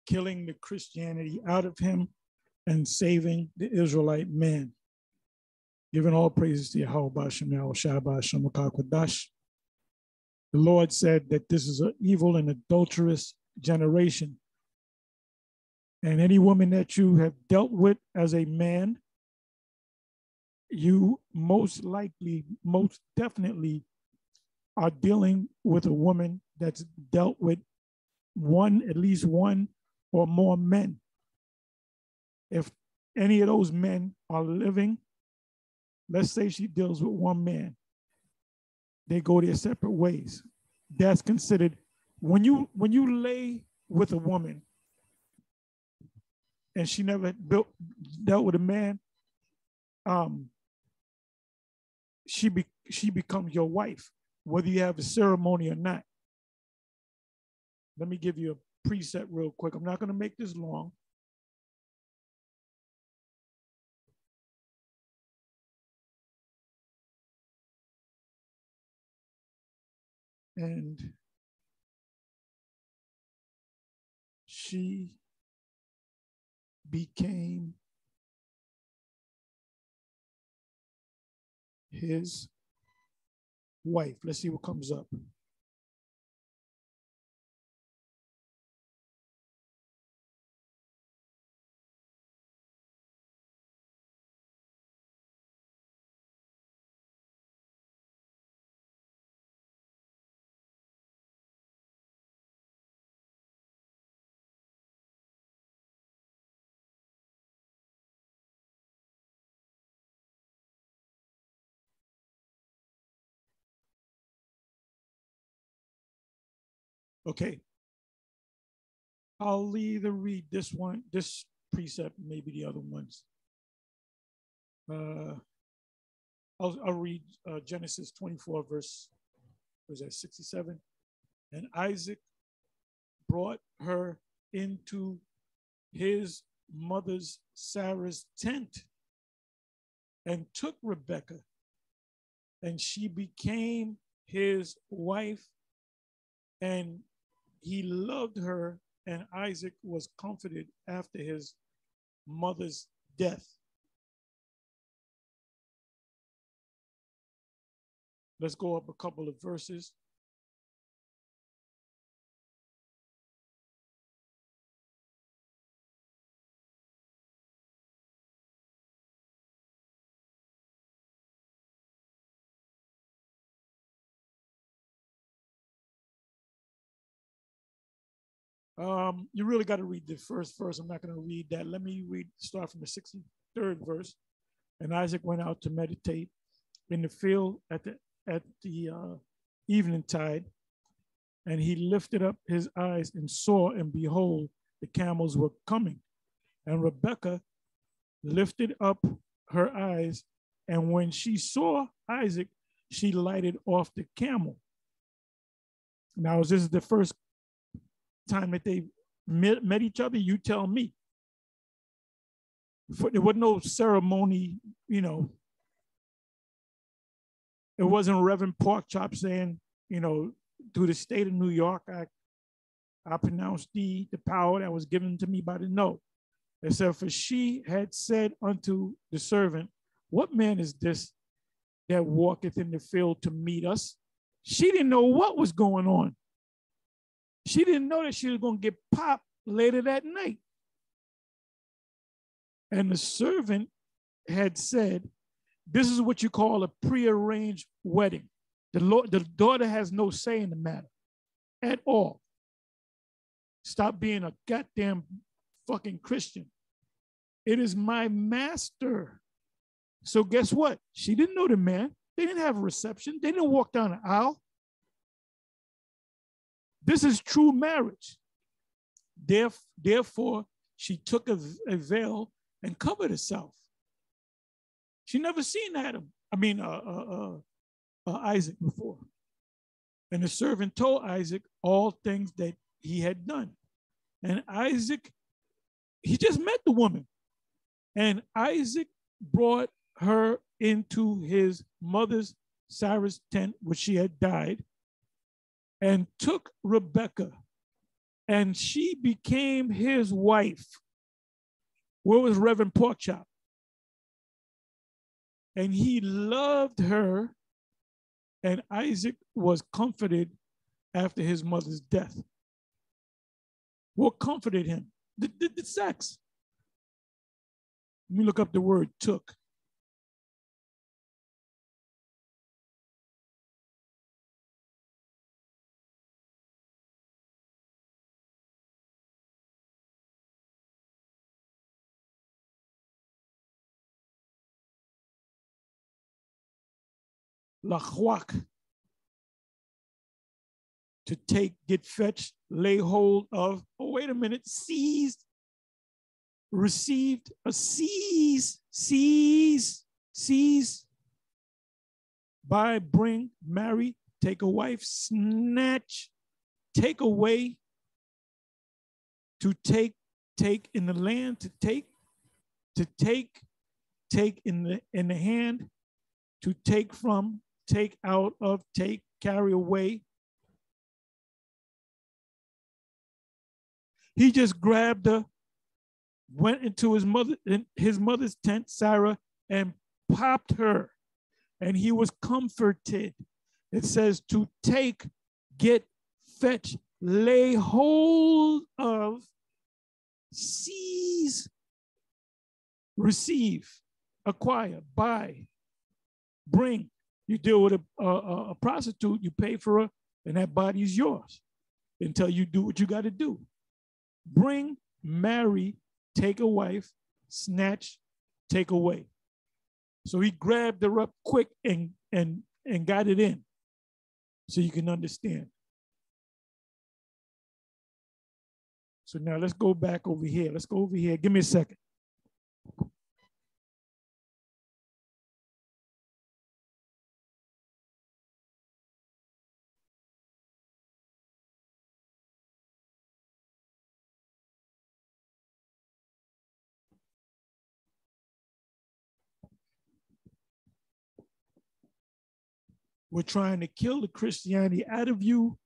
killing the Christianity out of him and saving the Israelite man. Giving all praises to Yahweh Bashem, Yahweh Shabbat, Shemakakwadash. The Lord said that this is an evil and adulterous generation. And any woman that you have dealt with as a man, you most likely, most definitely are dealing with a woman that's dealt with at least one or more men. If any of those men are living, let's say she deals with one man, they go their separate ways. That's considered, when you lay with a woman and she never dealt with a man, she becomes your wife, whether you have a ceremony or not. Let me give you a preset real quick. I'm not going to make this long. And she became his wife. Let's see what comes up. Okay. I'll either read this one, this precept, maybe the other ones. I'll read Genesis 24, verse, was that 67? And Isaac brought her into his mother's Sarah's tent and took Rebekah, and she became his wife, and he loved her, and Isaac was comforted after his mother's death. Let's go up a couple of verses. You really got to read the first verse. I'm not going to read that. Let me start from the 63rd verse. And Isaac went out to meditate in the field at the evening tide, and he lifted up his eyes and saw, and behold, the camels were coming. And Rebekah lifted up her eyes, and when she saw Isaac, she lighted off the camel. Now, this is the first time that they met each other? You tell me. There was no ceremony, you know. It wasn't Reverend Porkchop saying, you know, through the state of New York, I pronounced the power that was given to me by the no. It said, for she had said unto the servant, what man is this that walketh in the field to meet us? She didn't know what was going on. She didn't know that she was going to get popped later that night. And the servant had said, this is what you call a prearranged wedding. The daughter has no say in the matter at all. Stop being a goddamn fucking Christian. It is my master. So guess what? She didn't know the man. They didn't have a reception. They didn't walk down the aisle. This is true marriage. Therefore, she took a veil and covered herself. She never seen Isaac before. And the servant told Isaac all things that he had done. And Isaac, he just met the woman. And Isaac brought her into his mother's Sarah's tent, which she had died, and took Rebekah and she became his wife. Where was Reverend Porkchop? And he loved her, and Isaac was comforted after his mother's death. What comforted him? The sex. Let me look up the word took. Lachwak. To take, get fetched, lay hold of, oh, wait a minute, seized, received, a seize, buy, bring, marry, take a wife, snatch, take away, to take in the land, to take in the hand, to take from, take out of, take, carry away. He just grabbed her, went into his mother's tent, Sarah, and popped her, and he was comforted. It says to take, get, fetch, lay hold of, seize, receive, acquire, buy, bring. You deal with a prostitute, you pay for her, and that body is yours until you do what you got to do. Bring, marry, take a wife, snatch, take away. So he grabbed her up quick and got it in so you can understand. So now let's go back over here. Let's go over here. Give me a second. We're trying to kill the Christianity out of you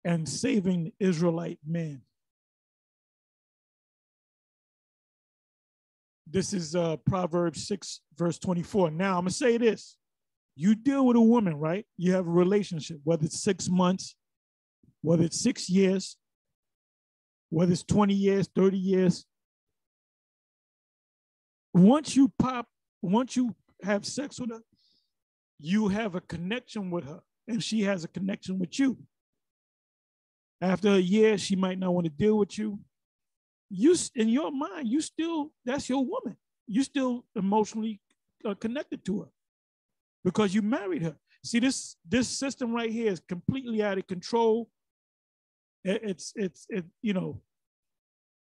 and saving the Israelite man. This is Proverbs 6, verse 24. Now, I'm going to say this. You deal with a woman, right? You have a relationship, whether it's 6 months, whether it's 6 years, whether it's 20 years, 30 years. Once you have sex with her, you have a connection with her, and she has a connection with you. After a year, she might not want to deal with you. You, in your mind, that's your woman. You still emotionally connected to her because you married her. See, this system right here is completely out of control. It's you know,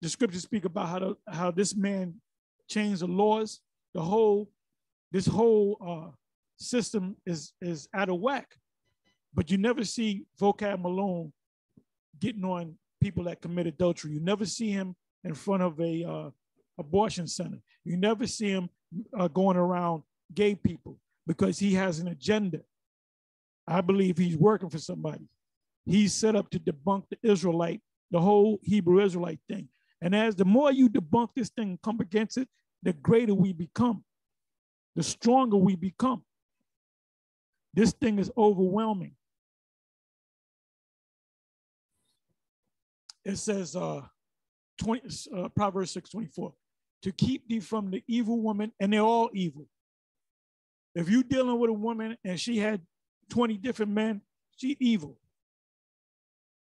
the scriptures speak about how this man changed the laws. This whole system is out of whack. But you never see Vocab Malone getting on people that commit adultery. You never see him in front of a abortion center. You never see him going around gay people because he has an agenda. I believe he's working for somebody. He's set up to debunk the whole Hebrew Israelite thing. And as the more you debunk this thing and come against it, the greater we become, the stronger we become. This thing is overwhelming. It says, Proverbs 6:24, to keep thee from the evil woman, and they're all evil. If you're dealing with a woman and she had 20 different men, she's evil.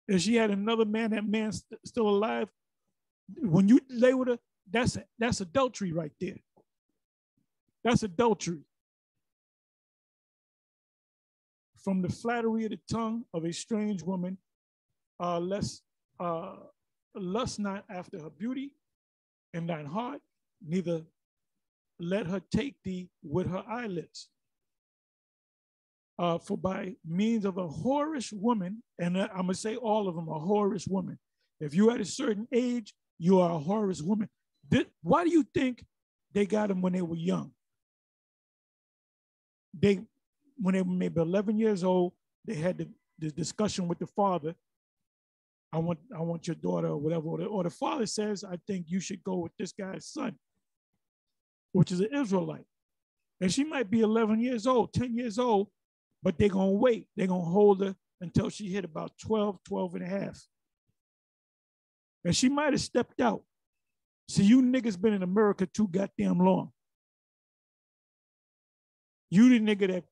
If she had another man, that man's still alive, when you lay with her, that's adultery right there. That's adultery. From the flattery of the tongue of a strange woman, lust not after her beauty in thine heart, neither let her take thee with her eyelids. For by means of a whorish woman, and I'm going to say all of them are whorish women. If you're at a certain age, you are a whorish woman. Why do you think they got them when they were young? When they were maybe 11 years old, they had the discussion with the father. I want your daughter or whatever. Or the father says, I think you should go with this guy's son, which is an Israelite. And she might be 11 years old, 10 years old, but they're going to wait. They're going to hold her until she hit about 12, 12 and a half. And she might have stepped out. See, you niggas been in America too goddamn long. You the nigga that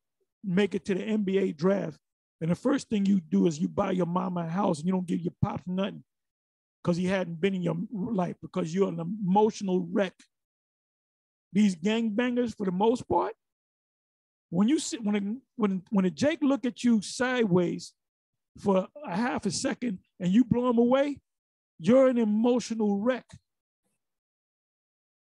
make it to the NBA draft, and the first thing you do is you buy your mama a house and you don't give your pops nothing because he hadn't been in your life, because you're an emotional wreck. These gangbangers, for the most part, when you sit, when a Jake look at you sideways for a half a second and you blow him away, you're an emotional wreck.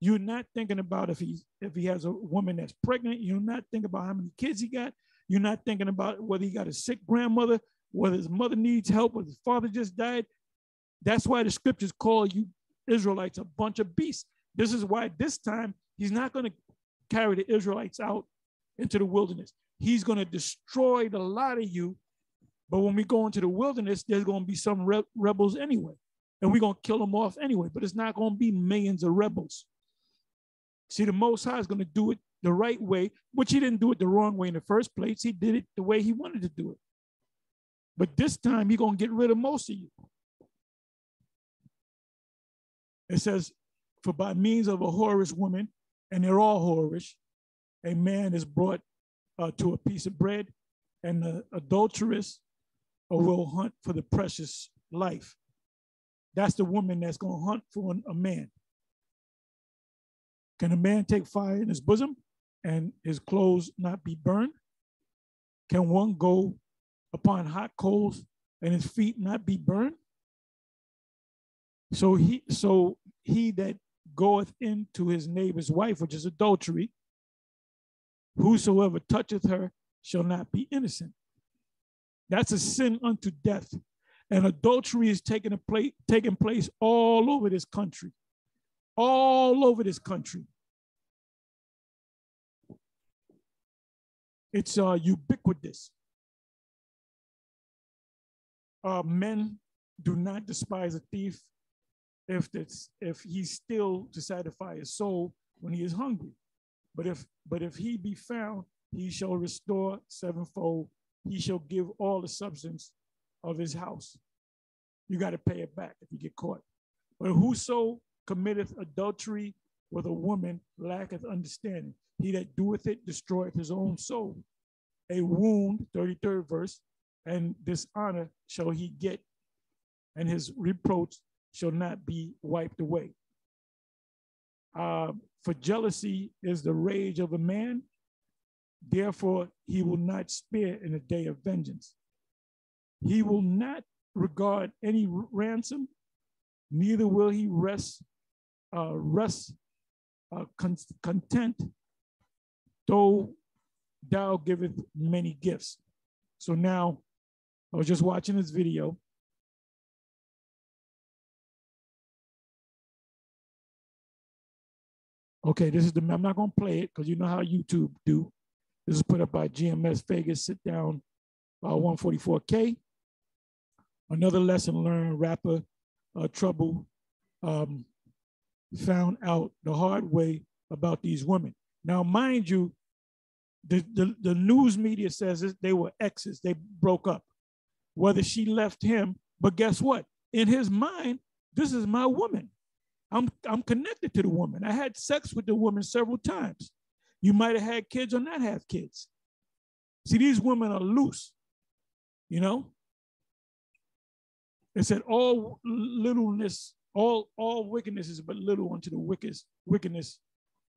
You're not thinking about if he has a woman that's pregnant. You're not thinking about how many kids he got. You're not thinking about whether he got a sick grandmother, whether his mother needs help, whether his father just died. That's why the scriptures call you Israelites a bunch of beasts. This is why this time he's not going to carry the Israelites out into the wilderness. He's going to destroy the lot of you. But when we go into the wilderness, there's going to be some rebels anyway. And we're going to kill them off anyway. But it's not going to be millions of rebels. See, the Most High is going to do it the right way, which he didn't do it the wrong way in the first place. He did it the way he wanted to do it. But this time, he's going to get rid of most of you. It says, for by means of a whorish woman, and they're all whorish, a man is brought to a piece of bread, and the adulteress will hunt for the precious life. That's the woman that's going to hunt for a man. Can a man take fire in his bosom and his clothes not be burned? Can one go upon hot coals and his feet not be burned? So he that goeth into his neighbor's wife, which is adultery, whosoever toucheth her shall not be innocent. That's a sin unto death. And adultery is taking place all over this country. All over this country. It's ubiquitous. Men do not despise a thief if he's still to satisfy his soul when he is hungry. But if he be found, he shall restore sevenfold. He shall give all the substance of his house. You got to pay it back if you get caught. But whoso committeth adultery with a woman lacketh understanding. He that doeth it destroyeth his own soul. A wound, 33rd verse, and dishonor shall he get, and his reproach shall not be wiped away. For jealousy is the rage of a man, therefore he will not spare in the day of vengeance. He will not regard any ransom, neither will he rest content, though thou giveth many gifts. So now, I was just watching this video. Okay, this is I'm not going to play it because you know how YouTube do. This is put up by GMS Vegas, sit down 144K. Another lesson learned, rapper Trouble found out the hard way about these women. Now, mind you, the news media says they were exes. They broke up. Whether she left him, but guess what? In his mind, this is my woman. I'm connected to the woman. I had sex with the woman several times. You might have had kids or not have kids. See, these women are loose, you know? It said all littleness, all wickedness is but little unto the wickedness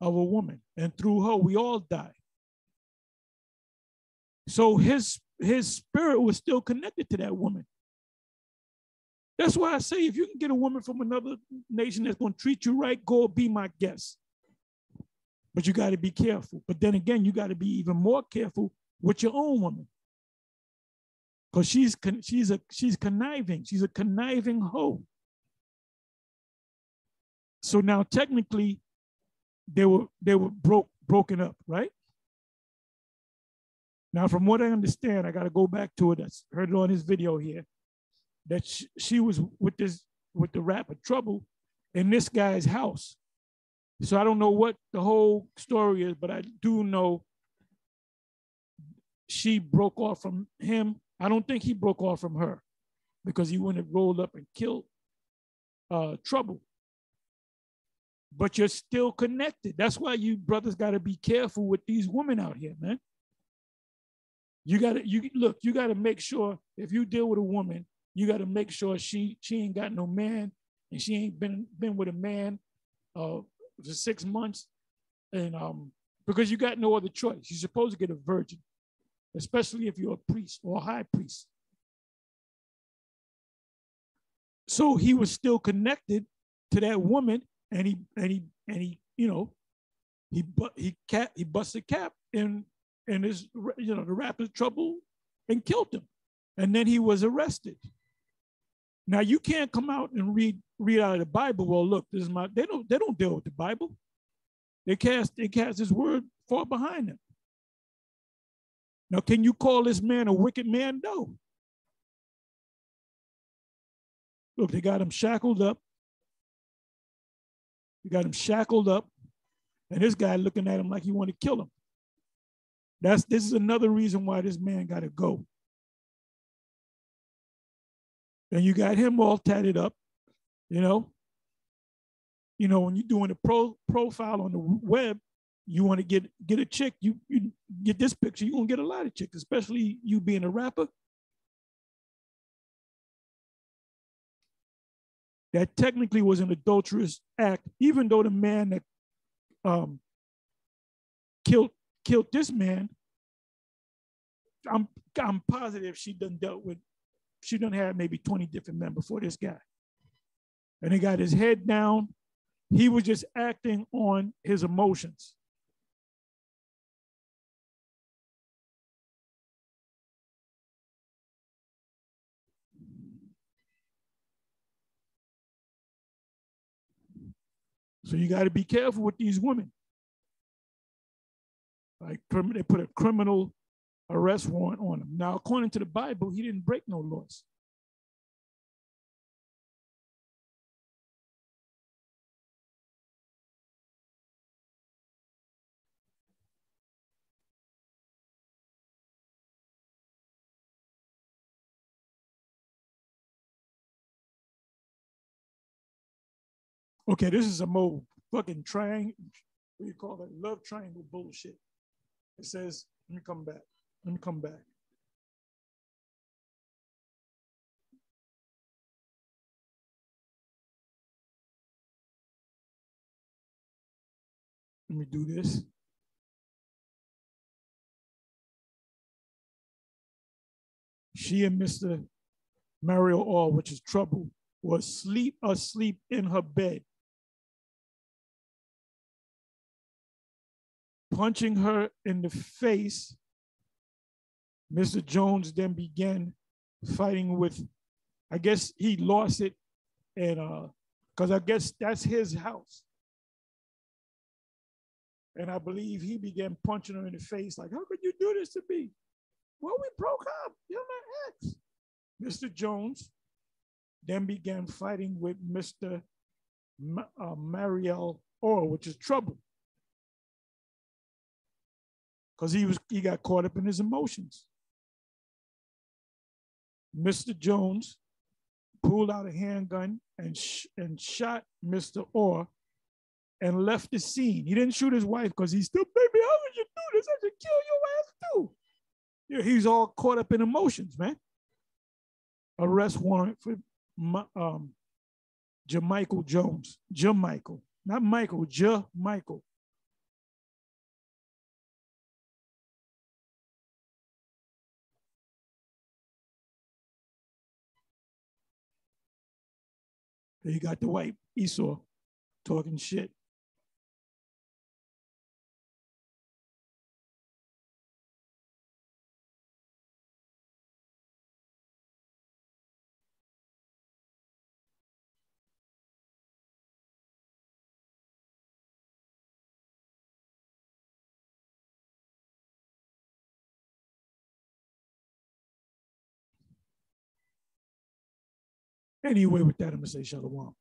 of a woman. And through her, we all die. So his spirit was still connected to that woman. That's why I say, if you can get a woman from another nation that's going to treat you right, go be my guest. But you got to be careful. But then again, you got to be even more careful with your own woman. Because she's conniving. She's a conniving hoe. So now technically they were broken up, right? Now, from what I understand, I got to go back to it. I heard it on his video here. that she was with the rapper Trouble in this guy's house. So I don't know what the whole story is, but I do know she broke off from him. I don't think he broke off from her because he wouldn't have rolled up and killed Trouble. But you're still connected. That's why you brothers got to be careful with these women out here, man. You got to make sure if you deal with a woman, you got to make sure she ain't got no man and she ain't been with a man for 6 months, and because you got no other choice. You're supposed to get a virgin, especially if you're a priest or a high priest. So he was still connected to that woman, and he he busted cap in his the rapper's Trouble and killed him, and then he was arrested. Now you can't come out and read out of the Bible. Well, look, this is my. They don't deal with the Bible. They cast his word far behind them. Now, can you call this man a wicked man? No. Look, they got him shackled up. You got him shackled up, and this guy looking at him like he want to kill him. This is another reason why this man got to go. And you got him all tatted up, when you're doing a profile on the web, you want to get a chick, you get this picture, you're gonna get a lot of chicks, especially you being a rapper. That technically was an adulterous act, even though the man that killed this man, I'm positive she done had maybe 20 different men before this guy. And he got his head down. He was just acting on his emotions. So you got to be careful with these women. Like they put a criminal arrest warrant on him. Now, according to the Bible, he didn't break no laws. Okay, this is a more fucking triangle. What do you call that? Love triangle bullshit. It says, let me come back. Let me come back. Let me do this. She and Mr. Mario Orr, which is Trouble, was asleep in her bed, punching her in the face. Mr. Jones then began fighting with, I guess he lost it, and because I guess that's his house. And I believe he began punching her in the face, like, how could you do this to me? Well, we broke up. You're my ex. Mr. Jones then began fighting with Mr. Mariel Orr, which is Trouble, because he got caught up in his emotions. Mr. Jones pulled out a handgun and shot Mr. Orr and left the scene. He didn't shoot his wife because he's still, baby, how would you do this? I should kill your ass too. Yeah, he's all caught up in emotions, man. Arrest warrant for Jamichael Jones. Jamichael, not Michael, Jamichael. You got the white Esau talking shit. Anyway, with that, I'm going to say shalom.